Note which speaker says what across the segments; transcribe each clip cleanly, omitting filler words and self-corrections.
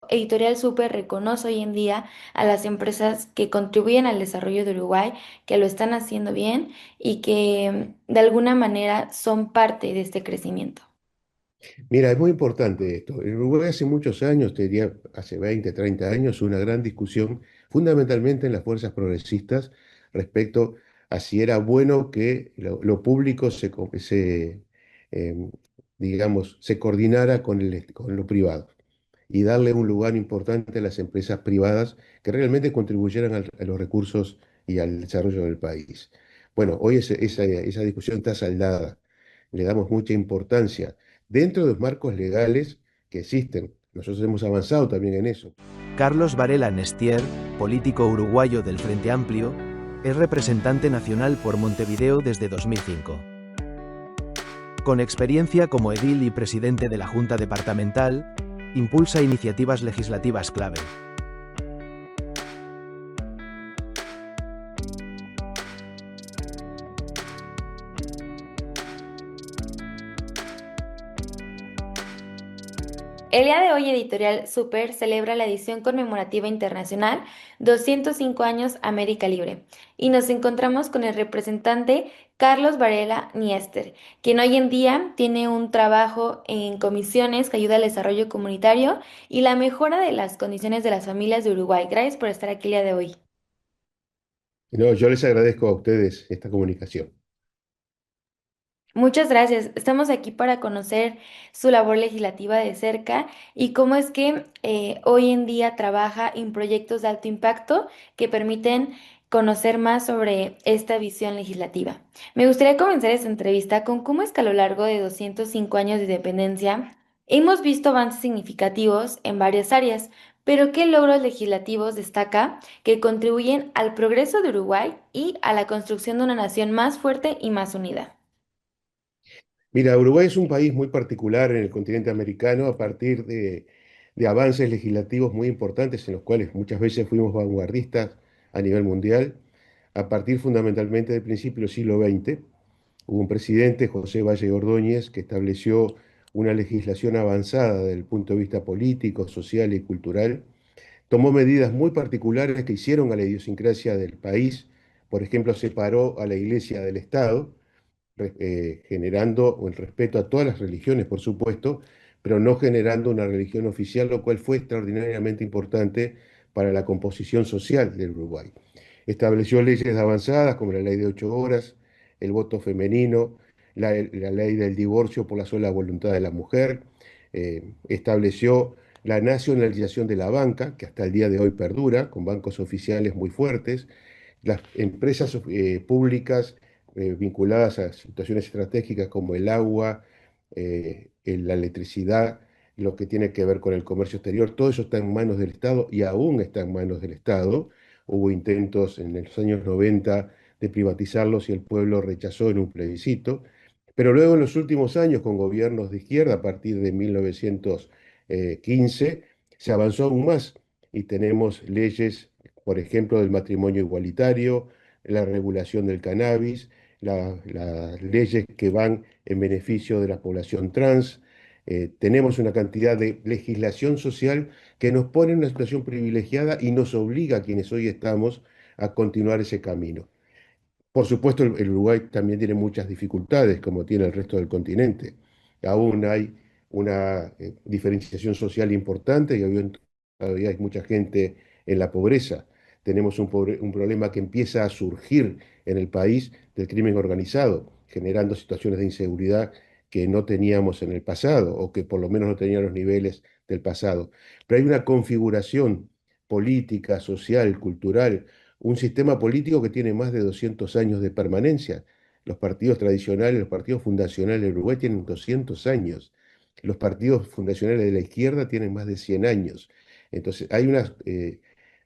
Speaker 1: Editorial Súper reconoce hoy en día a las empresas que contribuyen al desarrollo de Uruguay, que lo están haciendo bien y que de alguna manera son parte de este crecimiento.
Speaker 2: Mira, es muy importante esto. En Uruguay hace muchos años, te diría hace 20, 30 años, una gran discusión, fundamentalmente en las fuerzas progresistas, respecto a si era bueno que lo público digamos, se coordinara con lo privado y darle un lugar importante a las empresas privadas que realmente contribuyeran a los recursos y al desarrollo del país. Bueno, hoy esa discusión está saldada. Le damos mucha importancia dentro de los marcos legales que existen. Nosotros hemos avanzado también en eso.
Speaker 3: Carlos Varela Nestier, político uruguayo del Frente Amplio, es representante nacional por Montevideo desde 2005. Con experiencia como edil y presidente de la Junta Departamental, impulsa iniciativas legislativas clave.
Speaker 1: El día de hoy Editorial Súper celebra la edición conmemorativa internacional 205 años América Libre y nos encontramos con el representante Carlos Varela Niester, quien hoy en día tiene un trabajo en comisiones que ayuda al desarrollo comunitario y la mejora de las condiciones de las familias de Uruguay. Gracias por estar aquí el día de hoy.
Speaker 2: No, yo les agradezco a ustedes esta comunicación.
Speaker 1: Muchas gracias. Estamos aquí para conocer su labor legislativa de cerca y cómo es que hoy en día trabaja en proyectos de alto impacto que permiten conocer más sobre esta visión legislativa. Me gustaría comenzar esta entrevista con cómo es que a lo largo de 205 años de independencia hemos visto avances significativos en varias áreas, pero qué logros legislativos destaca que contribuyen al progreso de Uruguay y a la construcción de una nación más fuerte y más unida.
Speaker 2: Mira, Uruguay es un país muy particular en el continente americano a partir de avances legislativos muy importantes en los cuales muchas veces fuimos vanguardistas a nivel mundial, a partir fundamentalmente del principio del siglo XX. Hubo un presidente, José Valle Ordóñez, que estableció una legislación avanzada desde el punto de vista político, social y cultural. Tomó medidas muy particulares que hicieron a la idiosincrasia del país. Por ejemplo, separó a la iglesia del Estado, generando el respeto a todas las religiones, por supuesto, pero no generando una religión oficial, lo cual fue extraordinariamente importante para la composición social del Uruguay. Estableció leyes avanzadas como la ley de 8 horas, el voto femenino, la ley del divorcio por la sola voluntad de la mujer, estableció la nacionalización de la banca, que hasta el día de hoy perdura, con bancos oficiales muy fuertes, las empresas públicas vinculadas a situaciones estratégicas como el agua, la electricidad, lo que tiene que ver con el comercio exterior, todo eso está en manos del Estado y aún está en manos del Estado. Hubo intentos en los años 90 de privatizarlos y el pueblo rechazó en un plebiscito. Pero luego en los últimos años, con gobiernos de izquierda, a partir de 1915, se avanzó aún más y tenemos leyes, por ejemplo, del matrimonio igualitario, la regulación del cannabis, las leyes que van en beneficio de la población trans. Tenemos una cantidad de legislación social que nos pone en una situación privilegiada y nos obliga a quienes hoy estamos a continuar ese camino. Por supuesto, el Uruguay también tiene muchas dificultades, como tiene el resto del continente. Aún hay una diferenciación social importante y todavía hay mucha gente en la pobreza. Tenemos un problema que empieza a surgir en el país del crimen organizado, generando situaciones de inseguridad que no teníamos en el pasado o que por lo menos no tenían los niveles del pasado. Pero hay una configuración política, social, cultural, un sistema político que tiene más de 200 años de permanencia. Los partidos tradicionales, los partidos fundacionales de Uruguay tienen 200 años. Los partidos fundacionales de la izquierda tienen más de 100 años. Entonces, hay una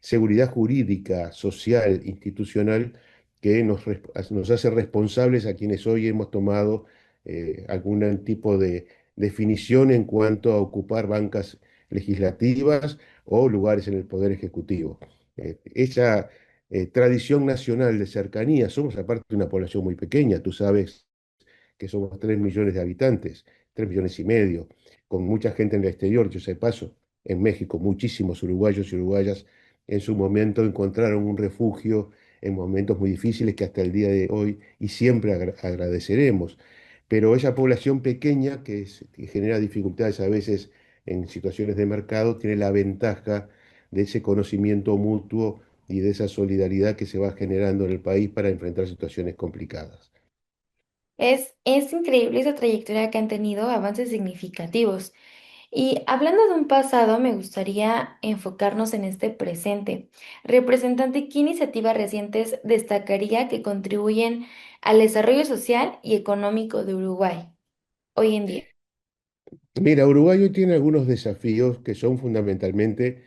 Speaker 2: seguridad jurídica, social, institucional que nos hace responsables a quienes hoy hemos tomado algún tipo de definición en cuanto a ocupar bancas legislativas o lugares en el Poder Ejecutivo. Esa tradición nacional de cercanía. Somos aparte una población muy pequeña, tú sabes que somos 3 millones de habitantes, 3,5 millones, con mucha gente en el exterior, yo sé paso. en México. Muchísimos uruguayos y uruguayas en su momento encontraron un refugio en momentos muy difíciles que hasta el día de hoy y siempre agradeceremos. Pero esa población pequeña que genera dificultades a veces en situaciones de mercado tiene la ventaja de ese conocimiento mutuo y de esa solidaridad que se va generando en el país para enfrentar situaciones complicadas.
Speaker 1: Es increíble esa trayectoria que han tenido, avances significativos. Y hablando de un pasado, me gustaría enfocarnos en este presente. Representante, ¿qué iniciativas recientes destacaría que contribuyen al desarrollo social y económico de Uruguay hoy en día?
Speaker 2: Mira, Uruguay hoy tiene algunos desafíos que son fundamentalmente,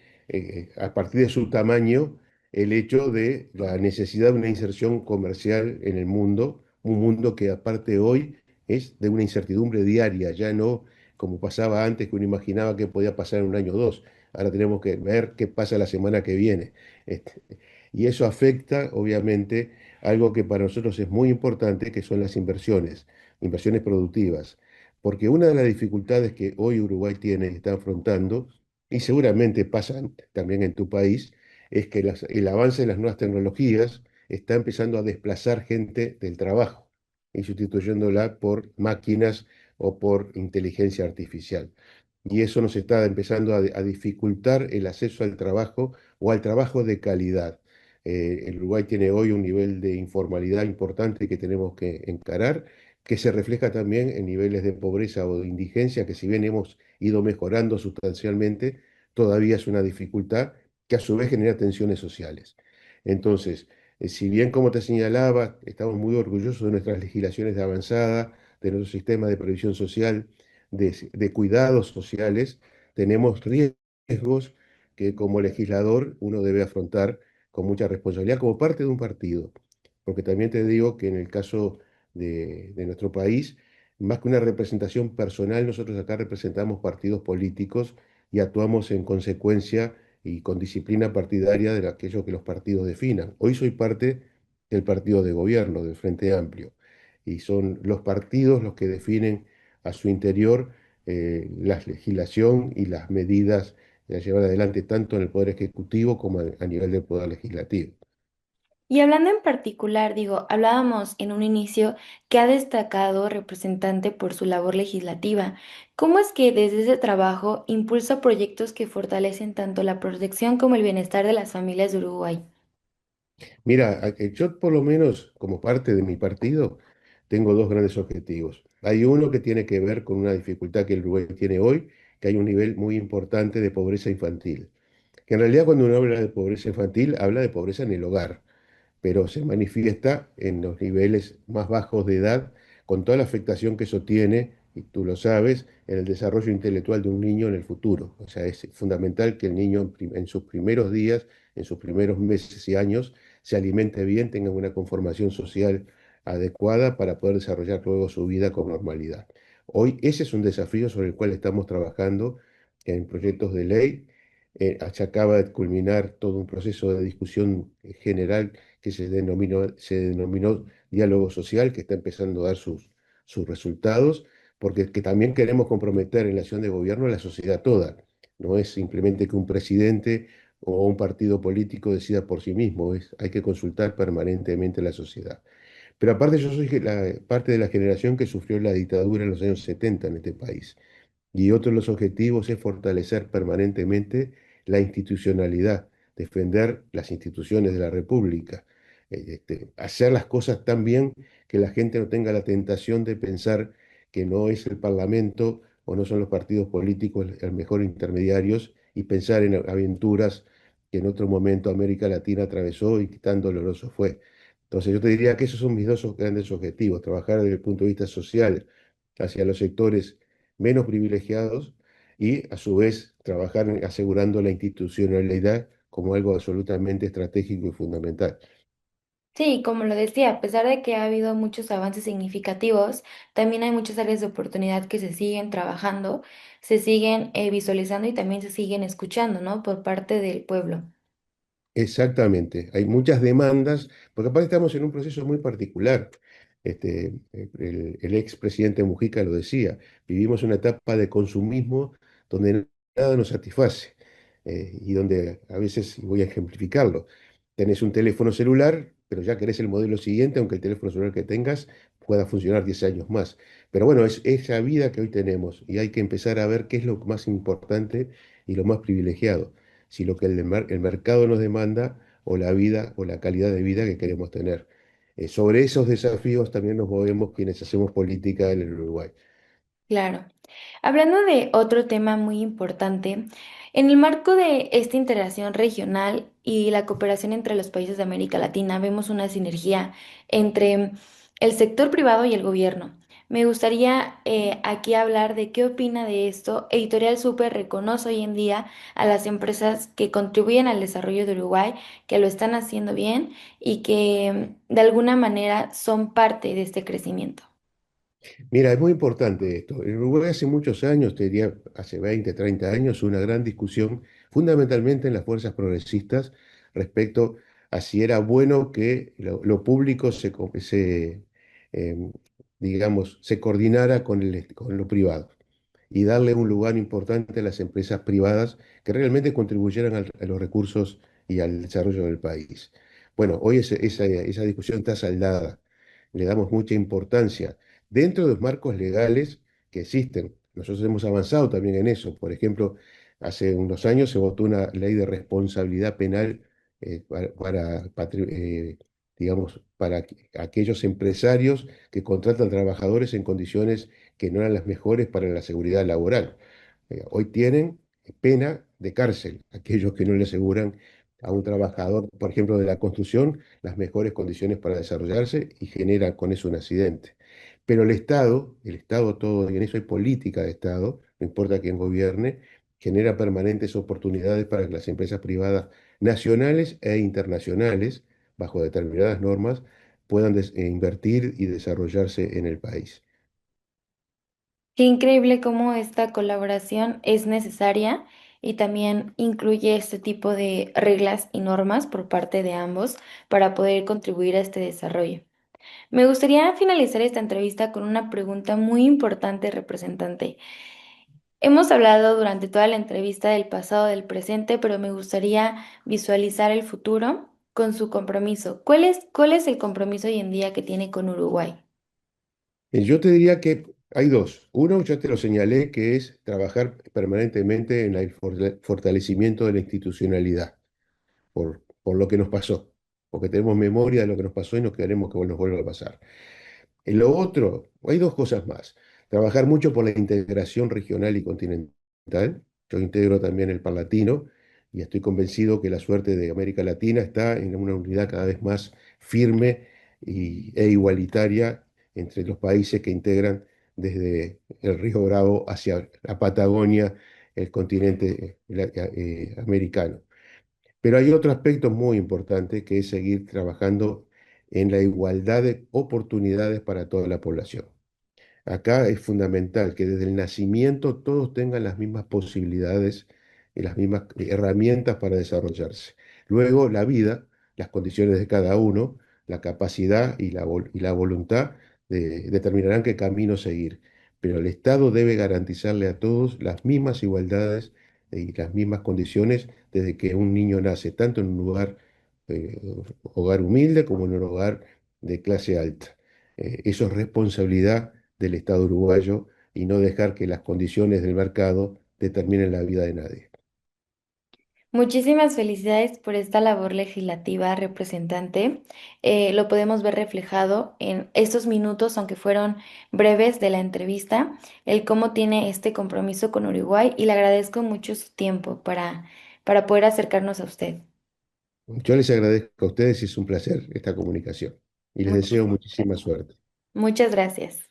Speaker 2: a partir de su tamaño, el hecho de la necesidad de una inserción comercial en el mundo, un mundo que aparte hoy es de una incertidumbre diaria, ya no como pasaba antes, que uno imaginaba que podía pasar en un año o dos. Ahora tenemos que ver qué pasa la semana que viene. Este, y eso afecta, obviamente, algo que para nosotros es muy importante, que son las inversiones, inversiones productivas. Porque una de las dificultades que hoy Uruguay tiene y está afrontando, y seguramente pasan también en tu país, es que el avance de las nuevas tecnologías está empezando a desplazar gente del trabajo y sustituyéndola por máquinas o por inteligencia artificial. Y eso nos está empezando a dificultar el acceso al trabajo o al trabajo de calidad. El Uruguay tiene hoy un nivel de informalidad importante que tenemos que encarar, que se refleja también en niveles de pobreza o de indigencia, que si bien hemos ido mejorando sustancialmente, todavía es una dificultad que a su vez genera tensiones sociales. Entonces, si bien como te señalaba, estamos muy orgullosos de nuestras legislaciones de avanzada, de nuestro sistema de previsión social, de cuidados sociales, tenemos riesgos que como legislador uno debe afrontar con mucha responsabilidad como parte de un partido. Porque también te digo que en el caso de nuestro país, más que una representación personal, nosotros acá representamos partidos políticos y actuamos en consecuencia y con disciplina partidaria de aquello que los partidos definan. Hoy soy parte del partido de gobierno, del Frente Amplio, y son los partidos los que definen a su interior la legislación y las medidas a llevar adelante tanto en el Poder Ejecutivo como a nivel del Poder Legislativo.
Speaker 1: Y hablando en particular, digo, hablábamos en un inicio que ha destacado representante por su labor legislativa. ¿Cómo es que desde ese trabajo impulsa proyectos que fortalecen tanto la protección como el bienestar de las familias de Uruguay?
Speaker 2: Mira, yo por lo menos como parte de mi partido tengo dos grandes objetivos. Hay uno que tiene que ver con una dificultad que el Uruguay tiene hoy, que hay un nivel muy importante de pobreza infantil. Que en realidad cuando uno habla de pobreza infantil, habla de pobreza en el hogar, pero se manifiesta en los niveles más bajos de edad, con toda la afectación que eso tiene, y tú lo sabes, en el desarrollo intelectual de un niño en el futuro. O sea, es fundamental que el niño en sus primeros días, en sus primeros meses y años, se alimente bien, tenga una conformación social adecuada para poder desarrollar luego su vida con normalidad. Hoy ese es un desafío sobre el cual estamos trabajando en proyectos de ley. Se acaba de culminar todo un proceso de discusión general que se denominó diálogo social, que está empezando a dar sus resultados, porque que también queremos comprometer en la acción de gobierno a la sociedad toda. No es simplemente que un presidente o un partido político decida por sí mismo, hay que consultar permanentemente a la sociedad. Pero aparte yo soy parte de la generación que sufrió la dictadura en los años 70 en este país. Y otro de los objetivos es fortalecer permanentemente la institucionalidad, defender las instituciones de la República, hacer las cosas tan bien que la gente no tenga la tentación de pensar que no es el Parlamento o no son los partidos políticos el mejor intermediarios y pensar en aventuras que en otro momento América Latina atravesó y que tan doloroso fue. Entonces yo te diría que esos son mis dos grandes objetivos, trabajar desde el punto de vista social hacia los sectores menos privilegiados y a su vez trabajar asegurando la institucionalidad como algo absolutamente estratégico y fundamental.
Speaker 1: Sí, como lo decía, a pesar de que ha habido muchos avances significativos, también hay muchas áreas de oportunidad que se siguen trabajando, se siguen visualizando y también se siguen escuchando, ¿no? Por parte del pueblo.
Speaker 2: Exactamente, hay muchas demandas, porque aparte estamos en un proceso muy particular. El expresidente Mujica lo decía, vivimos una etapa de consumismo donde nada nos satisface. Y donde a veces, y voy a ejemplificarlo, tenés un teléfono celular, pero ya querés el modelo siguiente, aunque el teléfono celular que tengas pueda funcionar 10 años más. Pero bueno, es esa vida que hoy tenemos y hay que empezar a ver qué es lo más importante y lo más privilegiado, si lo que el mercado nos demanda o la vida o la calidad de vida que queremos tener. Sobre esos desafíos también nos movemos quienes hacemos política en el Uruguay.
Speaker 1: Claro. Hablando de otro tema muy importante, en el marco de esta integración regional y la cooperación entre los países de América Latina, vemos una sinergia entre el sector privado y el gobierno. Me gustaría aquí hablar de qué opina de esto. Editorial Super reconoce hoy en día a las empresas que contribuyen al desarrollo de Uruguay, que lo están haciendo bien y que de alguna manera son parte de este crecimiento.
Speaker 2: Mira, es muy importante esto. En Uruguay hace muchos años, te diría hace 20, 30 años, una gran discusión, fundamentalmente en las fuerzas progresistas, respecto a si era bueno que lo público em, digamos, se coordinara con lo privado y darle un lugar importante a las empresas privadas que realmente contribuyeran a los recursos y al desarrollo del país. Bueno, hoy esa discusión está saldada, le damos mucha importancia dentro de los marcos legales que existen. Nosotros hemos avanzado también en eso. Por ejemplo, hace unos años se votó una ley de responsabilidad penal digamos, para aquellos empresarios que contratan trabajadores en condiciones que no eran las mejores para la seguridad laboral. Hoy tienen pena de cárcel aquellos que no le aseguran a un trabajador, por ejemplo, de la construcción, las mejores condiciones para desarrollarse y genera con eso un accidente. Pero el Estado todo, y en eso hay política de Estado, no importa quién gobierne, genera permanentes oportunidades para que las empresas privadas nacionales e internacionales, bajo determinadas normas, puedan invertir y desarrollarse en el país.
Speaker 1: Qué increíble cómo esta colaboración es necesaria y también incluye este tipo de reglas y normas por parte de ambos para poder contribuir a este desarrollo. Me gustaría finalizar esta entrevista con una pregunta muy importante, representante. Hemos hablado durante toda la entrevista del pasado, del presente, pero me gustaría visualizar el futuro con su compromiso. Cuál es el compromiso hoy en día que tiene con Uruguay?
Speaker 2: Yo te diría que hay dos. Uno, ya te lo señalé, que es trabajar permanentemente en el fortalecimiento de la institucionalidad, por lo que nos pasó, porque tenemos memoria de lo que nos pasó y no queremos que nos vuelva a pasar. En lo otro, hay dos cosas más. Trabajar mucho por la integración regional y continental. Yo integro también el Parlatino y estoy convencido que la suerte de América Latina está en una unidad cada vez más firme e igualitaria entre los países que integran desde el Río Bravo hacia la Patagonia, el continente americano. Pero hay otro aspecto muy importante que es seguir trabajando en la igualdad de oportunidades para toda la población. Acá es fundamental que desde el nacimiento todos tengan las mismas posibilidades y las mismas herramientas para desarrollarse. Luego, la vida, las condiciones de cada uno, la capacidad y la voluntad determinarán qué camino seguir. Pero el Estado debe garantizarle a todos las mismas igualdades y las mismas condiciones desde que un niño nace, tanto en un eh, hogar humilde como en un hogar de clase alta. Eso es responsabilidad del Estado uruguayo y no dejar que las condiciones del mercado determinen la vida de nadie.
Speaker 1: Muchísimas felicidades por esta labor legislativa, representante. Lo podemos ver reflejado en estos minutos, aunque fueron breves de la entrevista, el cómo tiene este compromiso con Uruguay y le agradezco mucho su tiempo para poder acercarnos a usted.
Speaker 2: Yo les agradezco a ustedes y es un placer esta comunicación y les
Speaker 1: Muchas,
Speaker 2: deseo muchísima suerte.
Speaker 1: muchas gracias.